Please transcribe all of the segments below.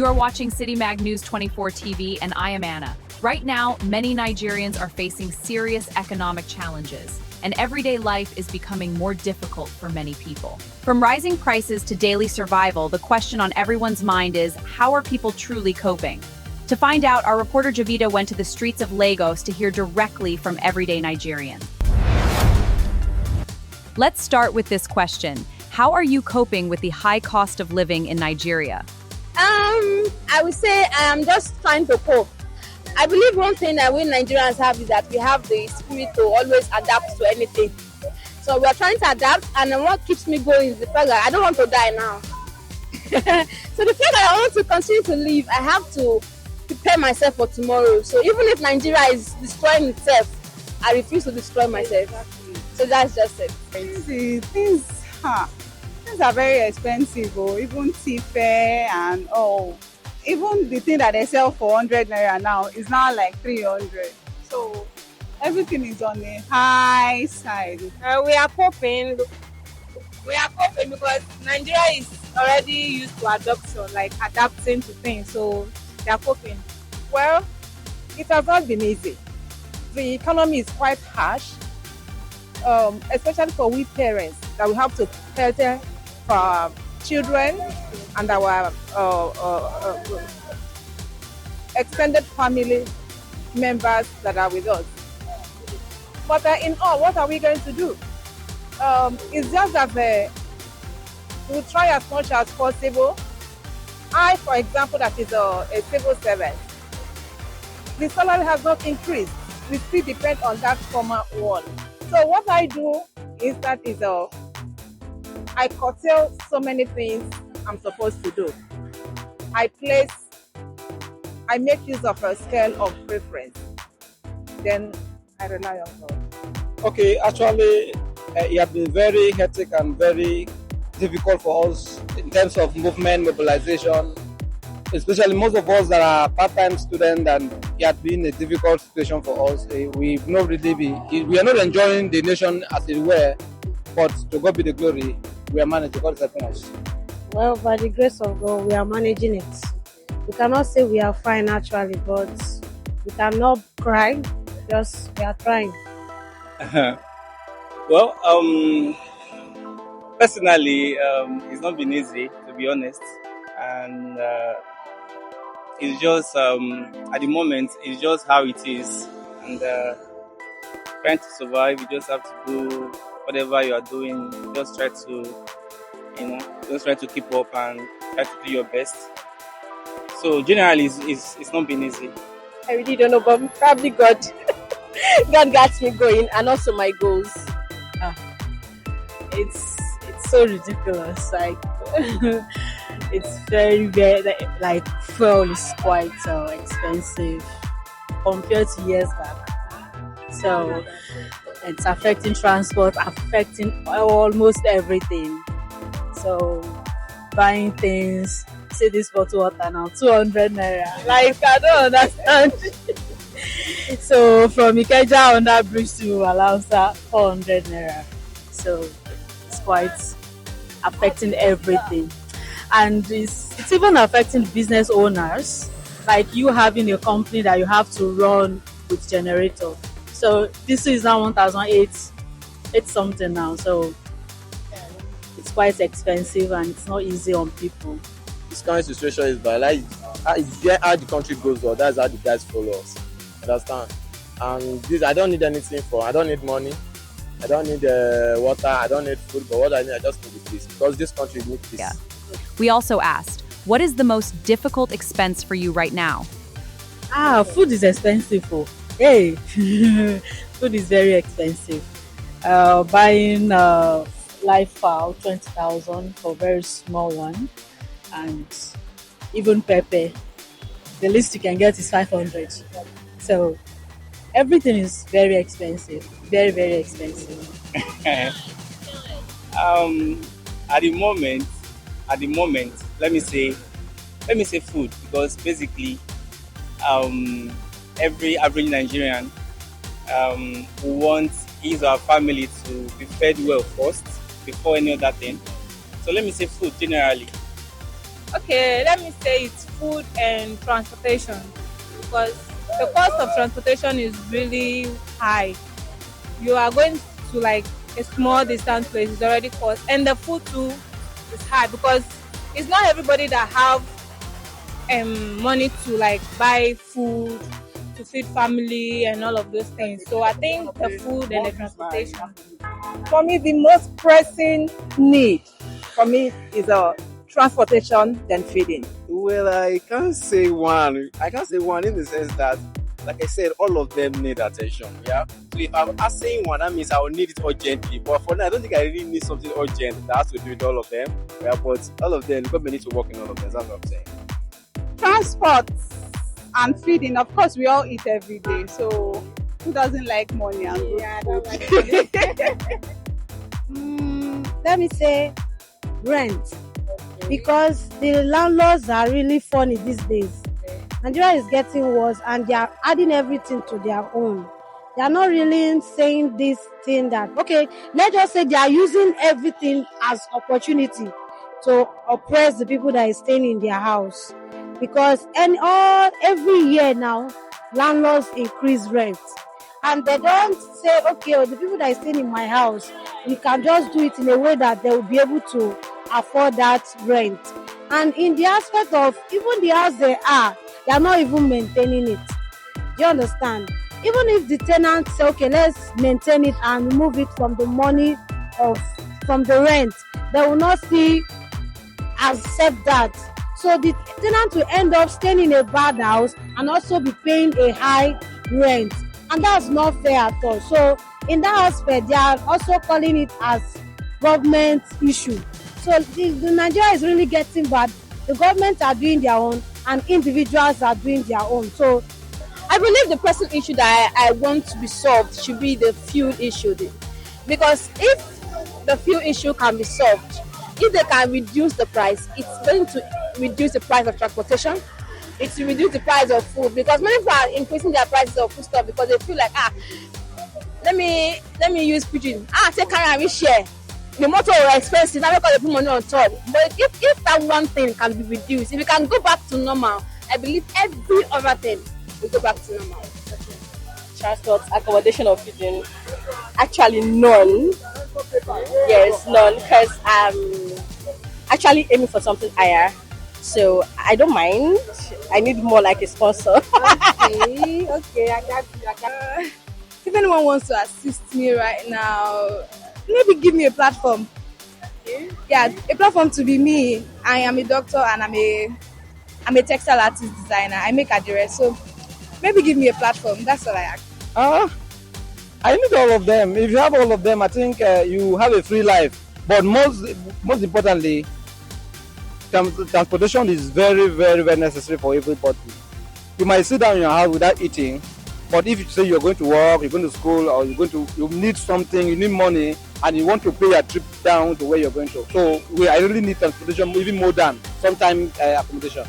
You are watching City Mag News 24 TV, and I am Anna. Right now, many Nigerians are facing serious economic challenges, and everyday life is becoming more difficult for many people. From rising prices to daily survival, the question on everyone's mind is, how are people truly coping? To find out, our reporter Javita went to the streets of Lagos to hear directly from everyday Nigerians. Let's start with this question. How are you coping with the high cost of living in Nigeria? I would say I am just trying to cope. I believe one thing that we Nigerians have is that we have the spirit to always adapt to anything. So we are trying to adapt, and what keeps me going is the fact that I don't want to die now. So the fact that I want to continue to live, I have to prepare myself for tomorrow. So even if Nigeria is destroying itself, I refuse to destroy myself. So that's just it. Things are very expensive, even tea fare and all. Even the thing that they sell for 100 naira now is now like 300. So everything is on the high side. We are coping. We are coping because Nigeria is already used to adapting to things. So they are coping. Well, it has not been easy. The economy is quite harsh, especially for we parents that we have to cater for our children and our extended family members that are with us. But in all, what are we going to do? It's just that we'll try as much as possible. I, for example, that is a civil servant, the salary has not increased. We still depend on that former one. So what I do is I curtail so many things I'm supposed to do. I make use of a scale of preference. Then I rely on God. Okay, actually, it has been very hectic and very difficult for us in terms of movement, mobilization, especially most of us that are part-time students, and it has been a difficult situation for us. We are not enjoying the nation as it were, but to God be the glory, we are managing. God is helping us. Well, by the grace of God, we are managing it. We cannot say we are fine actually, but we cannot cry. Just we are trying. Well, personally, it's not been easy, to be honest, and it's just at the moment it's just how it is, and trying to survive. You just have to do whatever you are doing. Just try to keep up and try to do your best. So generally, it's not been easy. I really don't know, but probably God got me going, and also my goals. It's so ridiculous. Like it's very like fuel is quite expensive compared to years back. So it's affecting transport, affecting almost everything. So buying things. See this bottle water now, 200 naira. Like I don't understand. So from Ikeja on that bridge to Alausa, 400 naira. So it's quite affecting everything, and it's even affecting business owners. Like you having a company that you have to run with generator. So this is now 1,008. It's something now. So it's quite expensive and it's not easy on people. This kind of situation is bad. Like it's how the country goes, or that's how the guys follow us. Understand? And this, I don't need anything for. I don't need money. I don't need water. I don't need food. But what I need, I just need peace, because this country needs peace. Yeah. We also asked, what is the most difficult expense for you right now? Food is expensive. Hey, food is very expensive. Buying live fowl, 20,000 for a very small one. And even pepper, the least you can get is 500. So everything is very expensive, very, very expensive. At the moment, let me say food, because basically, every average Nigerian wants his or her family to be fed well first before any other thing. So let me say food generally. Okay, let me say it's food and transportation because the cost of transportation is really high. You are going to like a small distance place, it's already cost, and the food too is high because it's not everybody that have money to like buy food to feed family and all of those things. So I think the food and the transportation. For me, the most pressing need for me is transportation than feeding. Well, I can't say one. I can't say one in the sense that, like I said, all of them need attention. Yeah. So if I'm asking one, that means I will need it urgently. But for now, I don't think I really need something urgent that has to do with all of them. Yeah. But all of them, government need to work in all of them. That's what I'm saying. Transport and feeding, of course, we all eat every day. So who doesn't like money and good food? Let me say rent, because the landlords are really funny these days. Nigeria is getting worse and they are adding everything to their own. They are not really saying this thing that, okay, let's just say they are using everything as opportunity to oppress the people that is staying in their house. Because every year now, landlords increase rent. And they don't say, okay, the people that are staying in my house, we can just do it in a way that they will be able to afford that rent. And in the aspect of even the house they are not even maintaining it. Do you understand? Even if the tenant say, okay, let's maintain it and remove it from the money from the rent, they will not see accept that. So the tenant will end up staying in a bad house and also be paying a high rent. And that's not fair at all. So in that aspect, they are also calling it as government issue. So the Nigeria is really getting bad. The government are doing their own and individuals are doing their own. So I believe the pressing issue that I want to be solved should be the fuel issue. Because if the fuel issue can be solved, if they can reduce the price, it's going to reduce the price of transportation. It's to reduce the price of food, because many people are increasing their prices of food stuff because they feel like let me use pidgin. Take carry and we share. The motor are expensive, now because they put money on top. But if that one thing can be reduced, if it can go back to normal, I believe every other thing will go back to normal. Transport, accommodation of feeding, actually none. Yes, none, because I'm actually aiming for something higher. So I don't mind. I need more like a sponsor. Okay, I got you. If anyone wants to assist me right now, maybe give me a platform. Yeah, a platform to be me. I am a doctor and I'm a textile artist designer. I make address. So maybe give me a platform. That's all I ask. I need all of them. If you have all of them, I think you have a free life. But most importantly, transportation is very, very, very necessary for everybody. You might sit down in your house without eating, but if you say you're going to work, you're going to school, or you need something, you need money, and you want to pay a trip down to where you're going to. So I really need transportation even more than sometimes accommodation.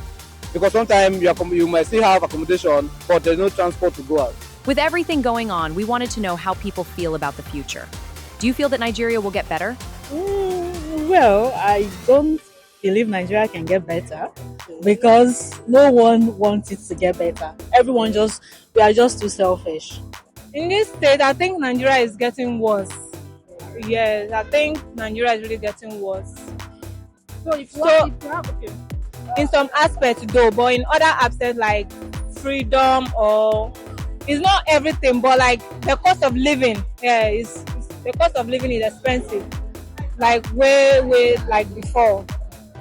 Because sometimes you might still have accommodation, but there's no transport to go out. With everything going on, we wanted to know how people feel about the future. Do you feel that Nigeria will get better? Well, I don't believe Nigeria can get better because no one wants it to get better. We are just too selfish. In this state, I think Nigeria is getting worse. Yes, I think Nigeria is really getting worse. In some aspects though, but in other aspects like freedom or it's not everything, but like the cost of living, the cost of living is expensive, like way like before.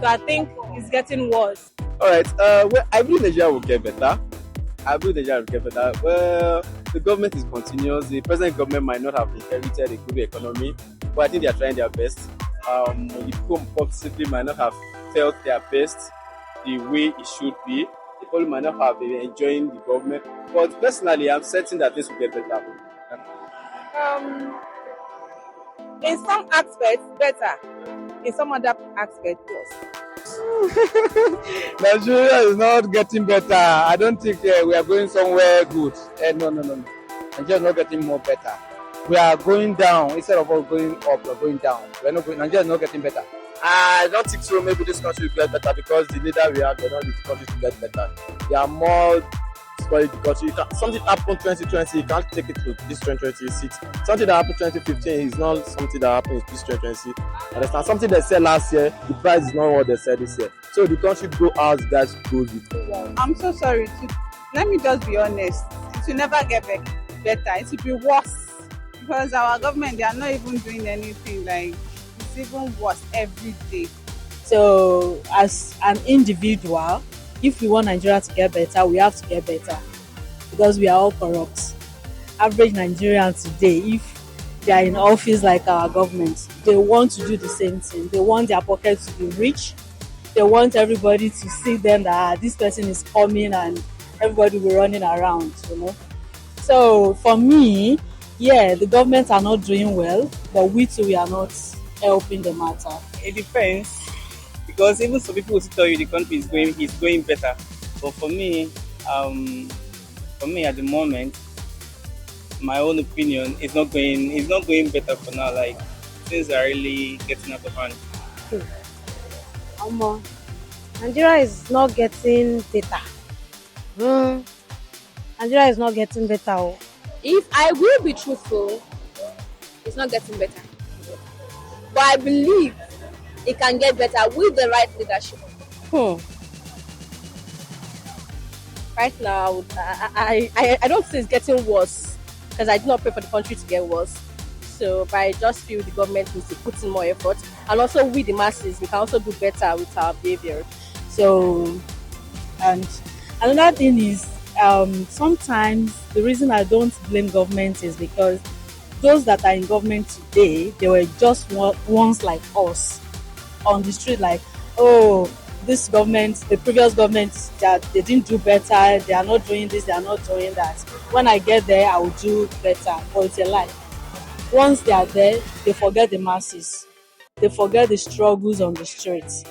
So I think it's getting worse. All right. Well, I believe Nigeria will get better. Well, the government is continuous. The present government might not have inherited a good economy, but I think they are trying their best. The people possibly might not have felt their best the way it should be. They probably might not have been enjoying the government. But personally, I'm certain that this will get better. In some aspects, better. In some other aspects, worse. Nigeria is not getting better. I don't think we are going somewhere good. No. Nigeria is not getting more better. We are going down instead of us going up. We're going down. Nigeria is not getting better. I don't think so. Maybe this country will get better because the leader we have, they don't need the country to get better. They are more spoiled the country. Something happened 2020, you can't take it to this 2026. Something that happened 2015 is not something that happened in this 2020. Understand? Something they said last year, the price is not what they said this year. So the country go as guys goes with. I'm so sorry. Let me just be honest. It will never get better. It will be worse because our government, they are not even doing anything. Like, it's even worse every day. So as an individual, if we want Nigeria to get better, we have to get better because we are all corrupt. Average Nigerians today, if they are in office like our government, they want to do the same thing. They want their pockets to be rich. They want everybody to see them that this person is coming and everybody will be running around, So for me, yeah, the government are not doing well, but we too, we are not helping the matter. It depends, because even some people will tell you the country is going better, but for me at the moment, my own opinion is not going better for now. Like, things are really getting out of hand. Nigeria is not getting better. Nigeria is not getting better. If I will be truthful, it's not getting better. But I believe it can get better with the right leadership. Right now, I don't think it's getting worse because I do not pray for the country to get worse. So, but I just feel the government needs to put in more effort, and also we, the masses, we can also do better with our behavior. So, and another thing is, sometimes the reason I don't blame government is because those that are in government today, they were just ones like us on the street, like, oh, this government, the previous government, that they didn't do better, they are not doing this, they are not doing that. When I get there, I will do better. But it's a lie. Once they are there, they forget the masses. They forget the struggles on the streets.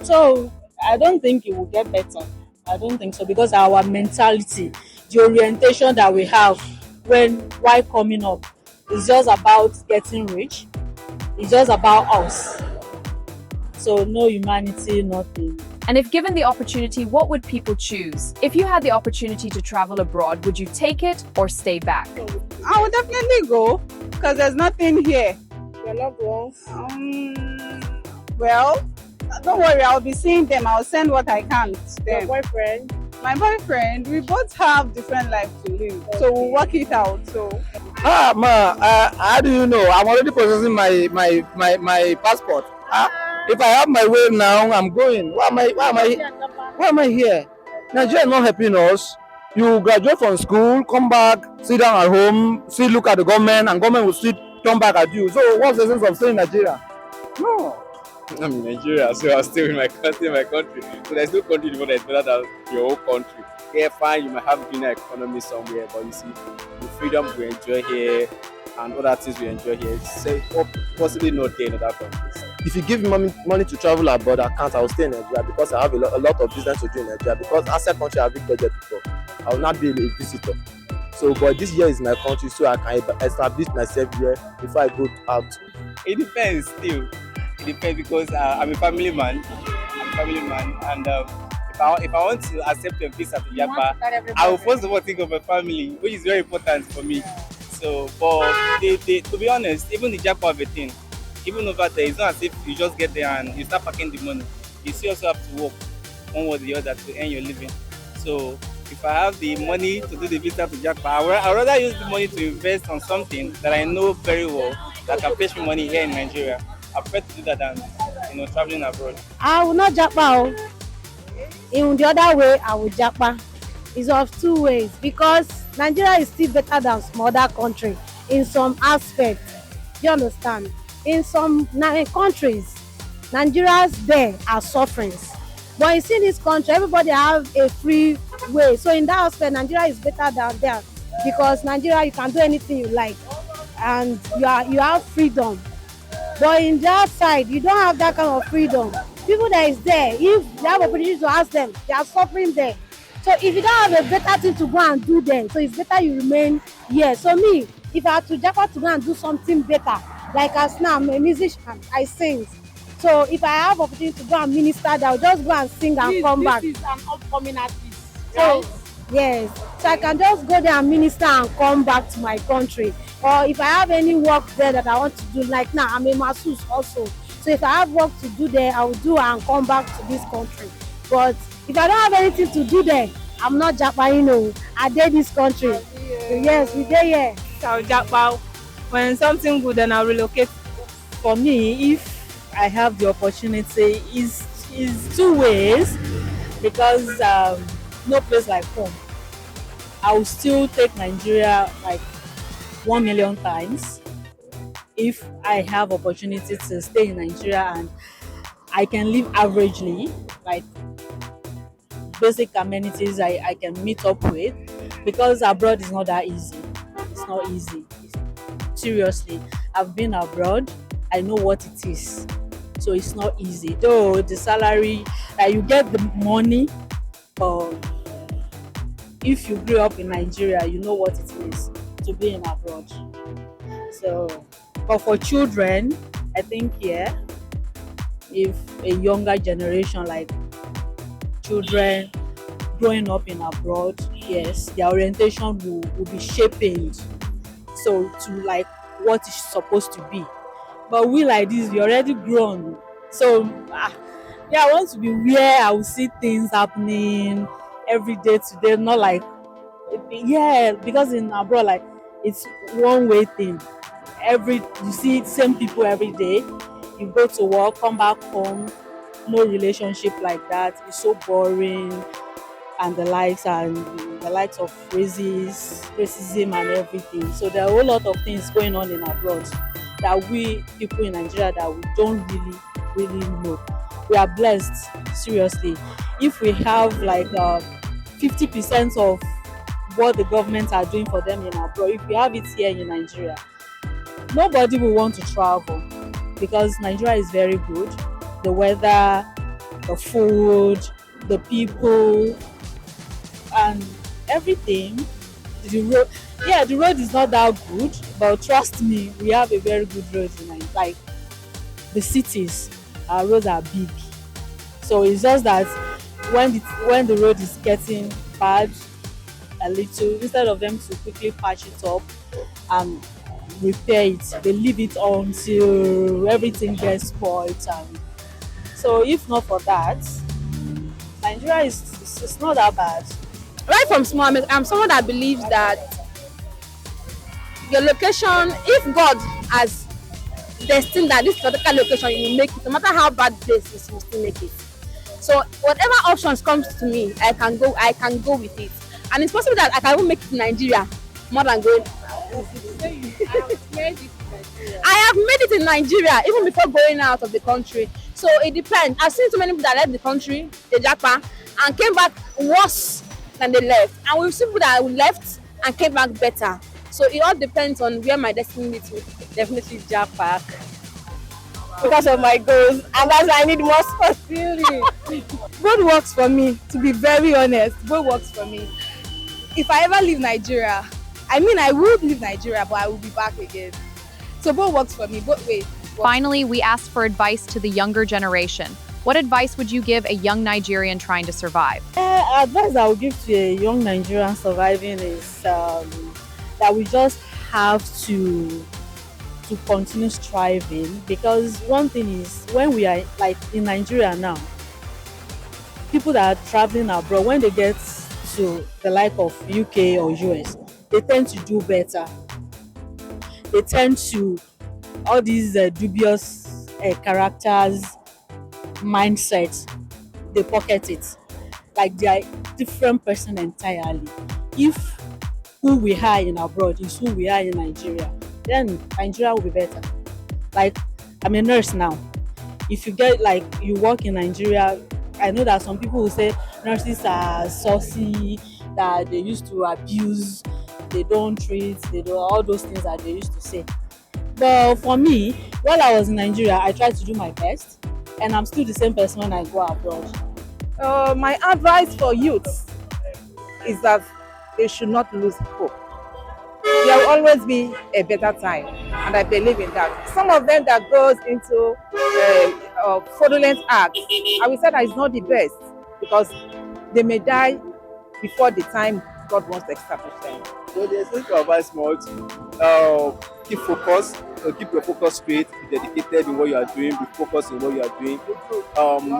So I don't think it will get better. I don't think so, because our mentality, the orientation that we have while coming up, is just about getting rich. It's just about us. So no humanity, nothing. And if given the opportunity, what would people choose? If you had the opportunity to travel abroad, would you take it or stay back? I would definitely go because there's nothing here. Your loved ones. Well, don't worry, I'll be seeing them. I'll send what I can to them. Your boyfriend. My boyfriend, we both have different lives to live, so we'll work it out. So. How do you know? I'm already processing my passport. If I have my way now, I'm going. Why am I here? Nigeria is not helping us. You graduate from school, come back, sit down at home, still look at the government, and government will still turn back at you. So what's the sense of staying in Nigeria? No. I'm in Nigeria, so I'll stay in my country. So there's no country that is better than your own country. Yeah, fine, you might have greener economy somewhere, but you see, the freedom we enjoy here and other things we enjoy here, possibly not there in other countries. If you give me money to travel abroad, I can't. I will stay in Nigeria because I have a lot of business to do in Nigeria. Because outside country, I have big budget before. I will not be a visitor. So, but this year is my country, so I can establish myself here before I go out. It depends still. It depends because I'm a family man. And if I want to accept a visa to Japan, I will first of all think of my family, which is very important for me. So, but to be honest, even the Japan of a thing, even over there, it's not as if you just get there and you start packing the money. You still also have to work one way or the other to earn your living. So if I have the money to do the visa to Japan, I'd rather use the money to invest on something that I know very well that can fetch me money here in Nigeria. I prefer to do that than traveling abroad. I will not Japan. In the other way, I will Japan. It's of two ways because Nigeria is still better than some other country in some aspects. You understand? In some countries, Nigerians there are suffering. But you see this country, everybody have a free way. So in that aspect, Nigeria is better than there because Nigeria, you can do anything you like and you have freedom. But in that side, you don't have that kind of freedom. People that is there, if they have opportunity to ask them, they are suffering there. So if you don't have a better thing to go and do there, so it's better you remain here. So me, if I had to Japan to go and do something better, Like as now, I'm a musician, I sing. So if I have opportunity to go and minister, I'll just go and sing and come back. This is an upcoming artist, So right? yes, so I can just go there and minister and come back to my country. Or if I have any work there that I want to do, like now I'm a masseuse also. So if I have work to do there, I will do and come back to this country. But if I don't have anything to do there, I'm not Japanese. I did this country. So yes, we dey here. I'll japa. When something good, then I'll relocate. For me, if I have the opportunity, is two ways because no place like home. I will still take Nigeria like 1 million times if I have opportunity to stay in Nigeria and I can live averagely, like basic amenities I can meet up with, because abroad is not that easy. It's not easy. Seriously, I've been abroad. I know what it is. So it's not easy. Though the salary, you get the money, but if you grew up in Nigeria, you know what it is to be in abroad. So, but for children, I think if a younger generation like children growing up in abroad, yes, their orientation will be shaping so to like what it's supposed to be. But we like this, we already grown. So I want to be where I will see things happening every day today, not like because in abroad like it's one way thing. You see same people every day. You go to work, come back home, no relationship like that. It's so boring and the likes of racism and everything. So there are a whole lot of things going on in abroad that we people in Nigeria that we don't really know. We are blessed, seriously. If we have like 50% of what the government are doing for them in abroad, if we have it here in Nigeria, nobody will want to travel because Nigeria is very good. The weather, the food, the people, and everything. The road is not that good, but trust me, we have a very good road in Nigeria. Like the cities, our roads are big. So it's just that when the road is getting bad a little, instead of them to quickly patch it up and repair it, they leave it until everything gets spoiled. And so if not for that, Nigeria is not that bad. Right from small, I'm someone that believes that your location, if God has destined that this particular location you will make it, no matter how bad place is, you will still make it. So whatever options comes to me, I can go with it. And it's possible that I can even make it in Nigeria more than going. I have made it in Nigeria even before going out of the country. So it depends. I've seen so many people that left the country, the Japan, and came back worse than they left. And we've seen people that left and came back better. So it all depends on where my destiny leads me. Definitely Japan because of my goals, and that's why I need more support. Really? Both works for me, to be very honest. Both works for me. If I ever leave Nigeria, I would leave Nigeria, but I will be back again. So both works for me, both ways. Finally, we asked for advice to the younger generation. What advice would you give a young Nigerian trying to survive? Advice I would give to a young Nigerian surviving is that we just have to continue striving, because one thing is when we are like in Nigeria now, people that are traveling abroad, when they get to the like of UK or US, they tend to do better. They tend to all these dubious characters mindset, they pocket it like they are different person entirely. If who we are in abroad is who we are in Nigeria, then Nigeria will be better. Like I'm a nurse now. If you get like you work in Nigeria, I know that some people will say nurses are saucy, that they used to abuse, they don't treat, they do all those things that they used to say. But for me, while I was in Nigeria, I tried to do my best, and I'm still the same person when I go abroad. My advice for youths is that they should not lose hope. there will always be a better time, and I believe in that. Some of them that goes into fraudulent acts, I will say that is not the best, because they may die before the time God wants to establish them. So there's something to advise more to keep focus, keep your focus straight, be dedicated in what you are doing, be focused in what you are doing.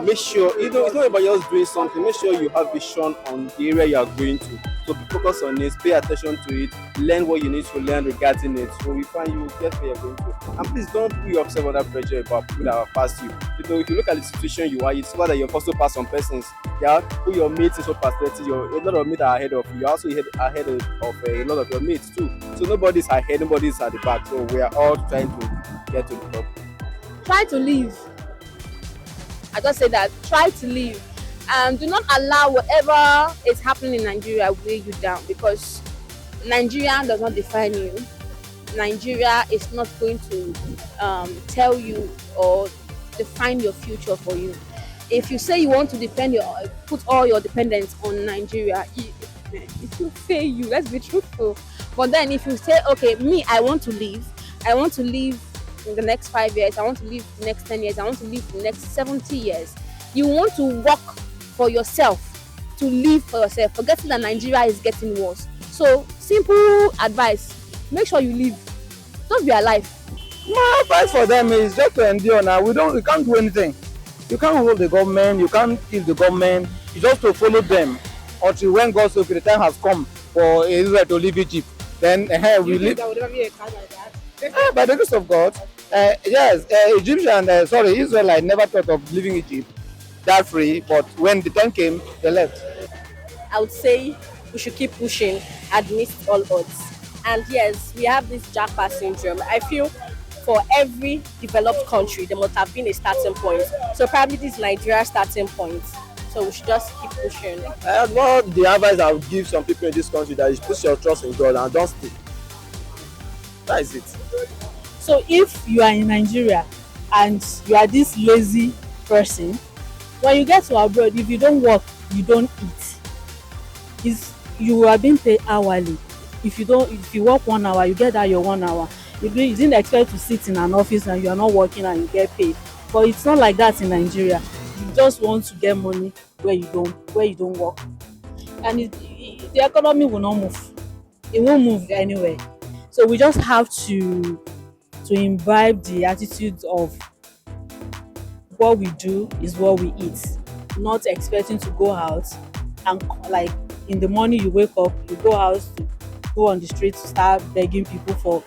Make sure, it's not about just doing something, make sure you have vision on the area you are going to. So be focused on it, pay attention to it, learn what you need to learn regarding it. So we find you get where you're going to. And please don't put yourself under pressure about people that have passed you. If you look at the situation you are, you see that you've also passed some persons. Yeah, put your mates into perspective. A lot of mates are ahead of you. You're also ahead of a lot of your mates too. So nobody's ahead, nobody's at the back. So we are all trying to get to the top. Try to live. I just say that. Try to live. Do not allow whatever is happening in Nigeria weigh you down, because Nigeria does not define you. Nigeria is not going to tell you or define your future for you. If you say you want to put all your dependence on Nigeria, it will fail you. Let's be truthful. But then if you say, okay, me, I want to live in the next 5 years, I want to live the next 10 years, I want to live the next 70 years. You want to work for yourself, to live for yourself, forgetting that Nigeria is getting worse. So, simple advice, make sure you live. Just be alive. My advice for them is just to endure now. We can't do anything. You can't hold the government, you can't kill the government, you just to follow them until when God says the time has come for Israel to leave Egypt. Then we live. By the grace of God, yes, Israelite never thought of leaving Egypt that free, but when the time came, they left. I would say we should keep pushing amidst all odds. And yes, we have this jackpot syndrome. I feel for every developed country, there must have been a starting point. So probably this is Nigeria's starting point. So we should just keep pushing. What the advice I would give some people in this country, that is put your trust in God and don't stay. That is it. So if you are in Nigeria and you are this lazy person, when you get to abroad, if you don't work, you don't eat. You are being paid hourly. If you work 1 hour, you get that your 1 hour. You didn't expect to sit in an office and you are not working and you get paid. But it's not like that in Nigeria. You just want to get money where you don't work. And the economy will not move. It won't move anywhere. So we just have to imbibe the attitude of what we do is what we eat. Not expecting to go out and like in the morning you wake up, you go out to go on the street to start begging people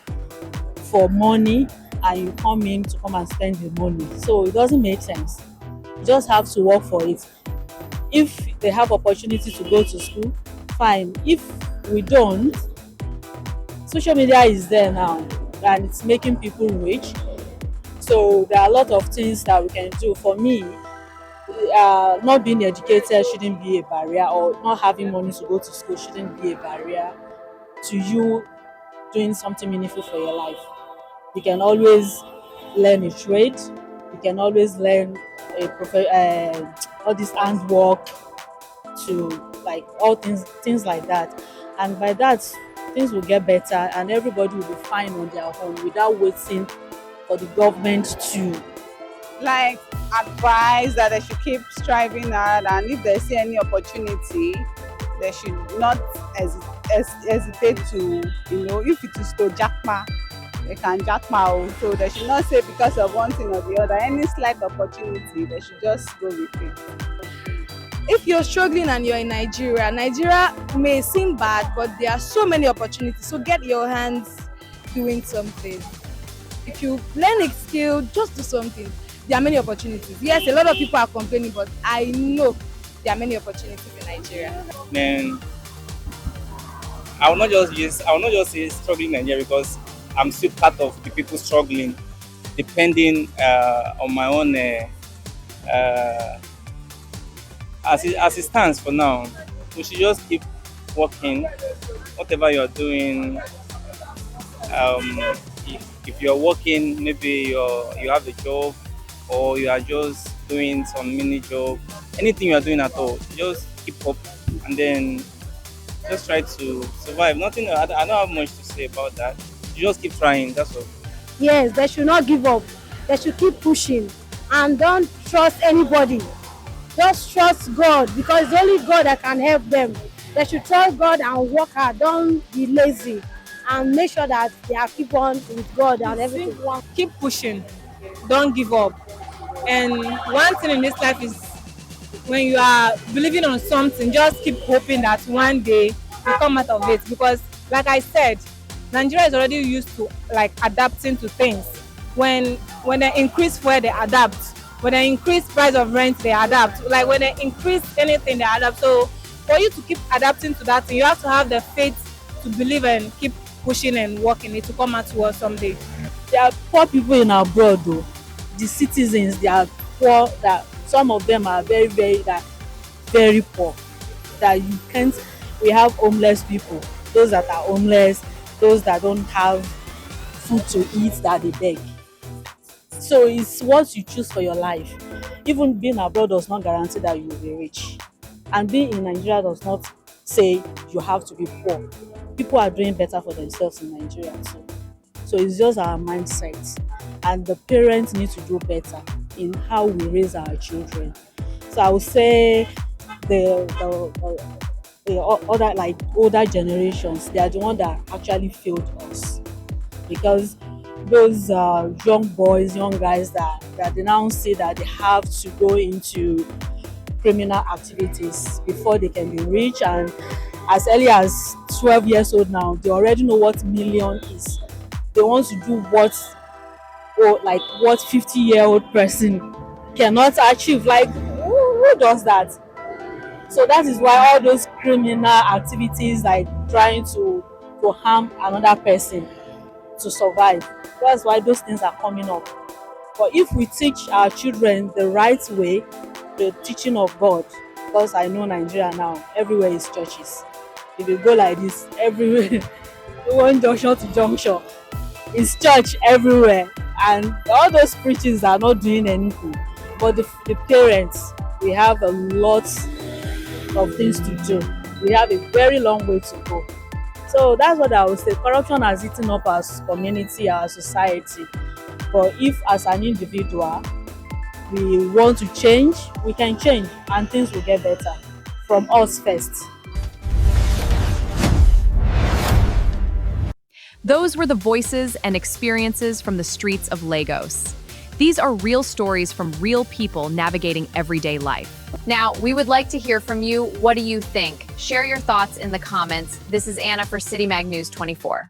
for money, and you come in to come and spend the money. So it doesn't make sense. You just have to work for it. If they have opportunity to go to school, fine. If we don't, social media is there now and it's making people rich. So there are a lot of things that we can do. For me, not being educated shouldn't be a barrier, or not having money to go to school shouldn't be a barrier to you doing something meaningful for your life. You can always learn a trade. You can always learn all this handwork, to like all things like that. And by that, things will get better and everybody will be fine on their own without waiting for the government to Like advise that they should keep striving hard, and if they see any opportunity, they should not hesitate to, if it is to jackma, they can jackma. So they should not say because of one thing or the other. Any slight opportunity, they should just go with it. If you're struggling and you're in Nigeria may seem bad, but there are so many opportunities. So get your hands doing something. If you learn a skill, just do something. There are many opportunities. Yes, a lot of people are complaining, but I know there are many opportunities in Nigeria. Then I will not just say struggling in Nigeria, because I'm still part of the people struggling, depending on my own. As it stands for now, we should just keep working, whatever you're doing. If you're working, maybe you have a job, or you are just doing some mini job, anything you are doing at all, just keep up and then just try to survive. I don't have much to say. say about that. You just keep trying. That's all. Yes, they should not give up. They should keep pushing and don't trust anybody. Just trust God because it's only God that can help them. They should trust God and work hard. Don't be lazy and make sure that they are keep on with God and everything. Keep pushing. Don't give up. And one thing in this life is when you are believing on something, just keep hoping that one day you come out of it. Because, like I said, Nigeria is already used to like adapting to things. When they increase fuel, they adapt. When they increase price of rent, they adapt. Like when they increase anything, they adapt. So for you to keep adapting to that thing, you have to have the faith to believe and keep pushing and working it to come out to us someday. There are poor people in abroad though. The citizens, they are poor, that some of them are very, very, that very poor. That you can't, we have homeless people, those that are homeless, those that don't have food to eat, that they beg. So it's what you choose for your life. Even being abroad does not guarantee that you will be rich. And being in Nigeria does not say you have to be poor. People are doing better for themselves in Nigeria too. So it's just our mindset. And the parents need to do better in how we raise our children. So I would say the other, like older generations, they are the ones that actually failed us. Because those young boys, young guys that they now say that they have to go into criminal activities before they can be rich, and as early as 12 years old now, they already know what million is. They want to do what 50-year-old person cannot achieve. Like who does that? So that is why all those criminal activities, like trying to harm another person to survive, that's why those things are coming up. But if we teach our children the right way, the teaching of God, because I know Nigeria now, everywhere is churches. If you go like this, everywhere, one junction to junction, it's church everywhere, and all those preachings are not doing anything. But the parents, we have a lot of things to do. We have a very long way to go. So that's what I would say. Corruption has eaten up our community, our society. But if as an individual we want to change, we can change and things will get better from us first. Those were the voices and experiences from the streets of Lagos. These are real stories from real people navigating everyday life. Now, we would like to hear from you. What do you think? Share your thoughts in the comments. This is Anna for City Mag News 24.